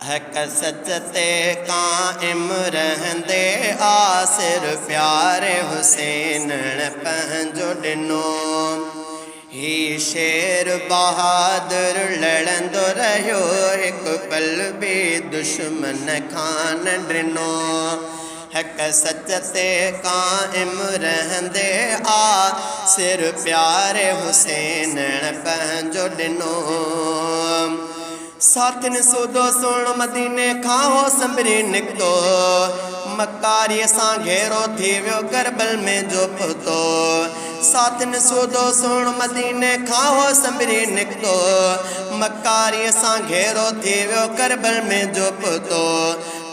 हक सच ते कायम रहंदे आ सिर प्यारे हुसैन पंहिंजो ॾिनो। ही शेर बहादुर लड़ंदो रहियो हिकु पल बि दुश्मन खां न ॾिनो। हक सच ते कायम रहंदे आ सिर प्यारे हुसैन पंहिंजो ॾिनो। साथिन सूदो सुण मदीने खां हो संभरी निकितो, मकारीअ सां घेरो थी वियो करबल में जो पहुतो। साथिन सूदो सुण मदीने खां हो संभरी निकितो, मकारीअ सां घेरो थी वियो करबल में जो पहुतो।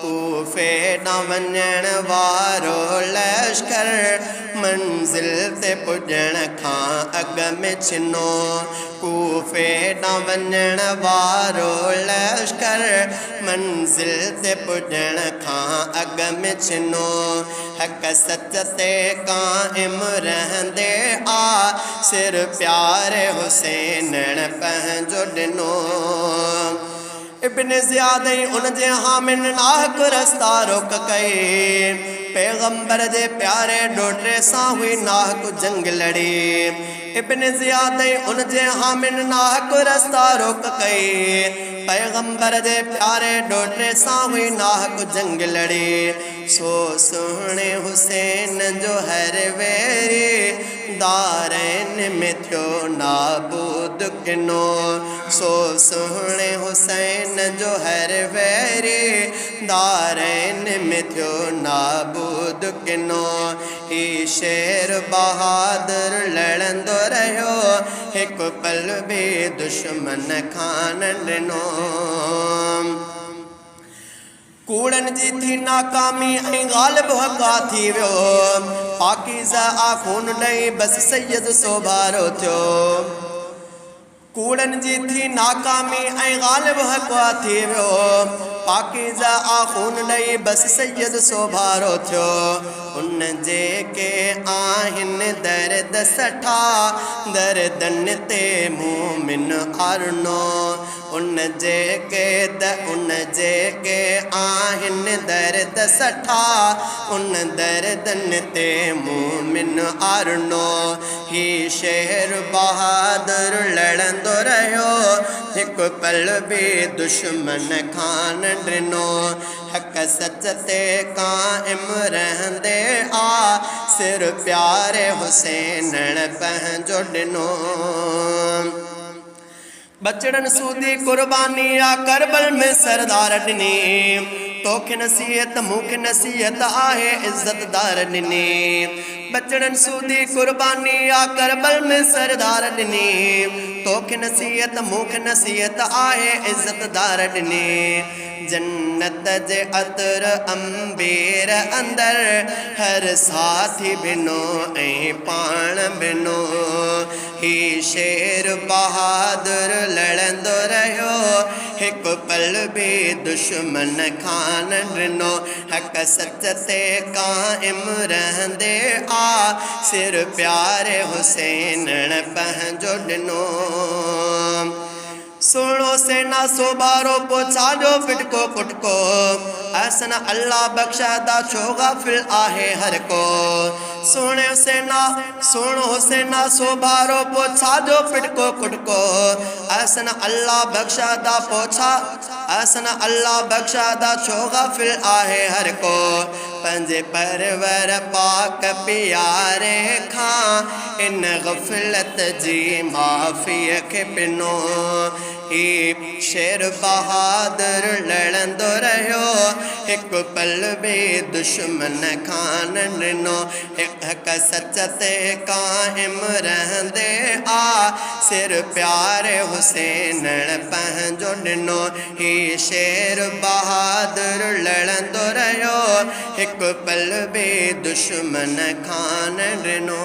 कूफे ॾांहुं वञण वारो लश्कर मंज़िल ते पुॼण खां अॻु में छिनो। कूफे ॾांहुं वञण वारो लश्कर मंज़िल ते पुॼण खां अॻु में छिनो। हक सच ते कायम रहंदे आ सिर प्यारे हुसैन पंहिंजो ॾिनो। इब्न ज़ियाद उन जे हामिन नाहक रस्ता रोक कई, पैगंबर जे प्यारे ॾोहिटे सां हुई नाहक जंग लड़ी। इब्न ज़ियाद उन जे हामिन नाहक रस्ता रोक कई, पैगंबर जे प्यारे ॾोहिटे सां हुई नाहक जंग लड़ी। सो सुहिणे हुसैन जो हर वेरी दारैन में थियो नाबूद किनो। सो सुहिणे हुसैन जो हर वेरी दारैन में थियो नाबूद किनो। ही शेर बहादुर लड़ंदो रहियो हिकु पल बि दुश्मन खां न ॾिनो। कूड़न जी थी नाकामी ऐं ग़ालिब हक़ा थी वियो, पाकीज़ा आख़ून ॾेई बस सैयद सोभारो थियो। कूड़न जी थी नाकामी ऐं ग़ालिब हक़ा थी वियो, पाकीज़ा आख़ून ॾेई बस सैयद सोभारो थियो। उन जेके आहिनि दर्द सठा दर्दनि ते मोमिन आरनो। उन जेके आहिनि दर्द सठा उन दर्दनि ते मोमिन आरनो। ही शेर बहादुर लड़ंदो रहियो हिकु पल बि दुश्मन खां न ॾिनो। हक सच ते कायम रहंदे आ सिर प्यारे हुसैन पंहिंजो ॾिनो। बचड़न सूदी कुर्बानी आ करबल में सरदार ॾिनी, तोखे नसीहत मूंखे नसीहत आहे इज़तदार ॾिनी। बचड़न सूदी कुर्बानी आ करबल में सरदार ॾिनी, तोखे नसीहत मूंखे नसीहत आहे इज़तदार ॾिनी। जन्नत जे अतर अंबेर अंदर हर साथी बिनो ऐं पाण बिनो। ही शेर बहादुर लड़ंदो रहियो हिकु पल बि दुश्मन खां न ॾिनो। हक सच ते कायम रहंदे आ सिर प्यारे हुसैन पंहिंजो ॾिनो। सुहिणो सेना सोभारो पोछा जो फिटको कुटको, अहसन अल्लाह बख्शदा छो गाफ़िल आहे हर को। सुहिणो सेना सोभारो पोछा जो फिटको कुटको, अहसन अल्लाह बख्शदा छो गाफ़िल आहे हर को। पंहिंजे परवर पाक प्यारे खां इन ग़फ़लत जी माफ़ीअ खे पिनो। ही शेर बहादुर लड़ंदो रहियो हिकु पल बि दुश्मन खां न ॾिनो। हक सच ते कायम रहंदे आ सिर प्यारे हुसैन पंहिंजो ॾिनो। ही शेर बहादुर लड़ंदो रहियो हिकु पल बि दुश्मन खां न ॾिनो।